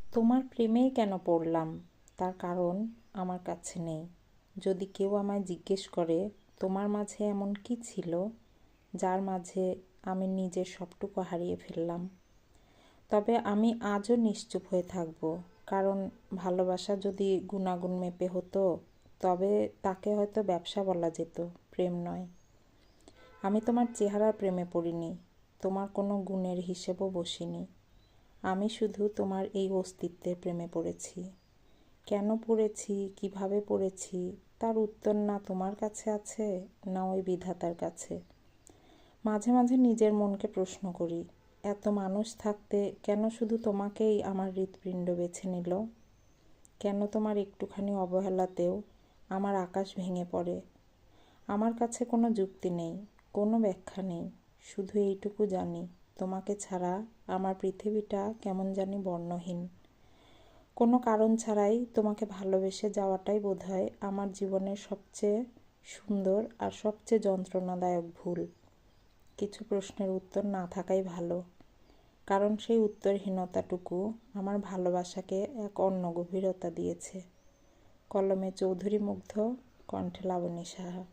তোমার প্রেমেই কেন পড়লাম তার কারণ আমার কাছে নেই। যদি কেউ আমায় জিজ্ঞেস করে তোমার মাঝে এমন কি ছিল যার মাঝে আমি নিজের সবটুকু হারিয়ে ফেললাম, তবে আমি আজও নিশ্চুপ হয়ে থাকব। কারণ ভালোবাসা যদি গুণাগুণ মেপে হতো তবে তাকে হয়তো ব্যবসা বলা যেত, প্রেম নয়। আমি তোমার চেহারার প্রেমে পড়িনি, তোমার কোনো গুণের হিসেবও বসিনি। আমি শুধু তোমার এই অস্তিত্বের প্রেমে পড়েছি। কেন পড়েছি, কিভাবে পড়েছি তার উত্তর না তোমার কাছে আছে না ওই বিধাতার কাছে। মাঝে মাঝে নিজের মনকে প্রশ্ন করি, এত মানুষ থাকতে কেন শুধু তোমাকেই আমার হৃৎপিণ্ড বেছে নিল? কেন তোমার একটুখানি অবহেলাতেও আমার আকাশ ভেঙে পড়ে? আমার কাছে কোনো যুক্তি নেই, কোনো ব্যাখ্যা নেই। শুধু এইটুকু জানি, তোমাকে ছাড়া আমার পৃথিবীটা কেমন জানি বর্ণহীন। কোনো কারণ ছাড়াই তোমাকে ভালোবেসে যাওয়াটাই বোধহয় আমার জীবনের সবচেয়ে সুন্দর আর সবচেয়ে যন্ত্রণাদায়ক ভুল। কিছু প্রশ্নের উত্তর না থাকাই ভালো, কারণ সেই উত্তরহীনতাটুকু আমার ভালোবাসাকে এক অন্য গভীরতা দিয়েছে। কলমে চৌধুরী মুগ্ধ, কণ্ঠে লাবণী সাহা।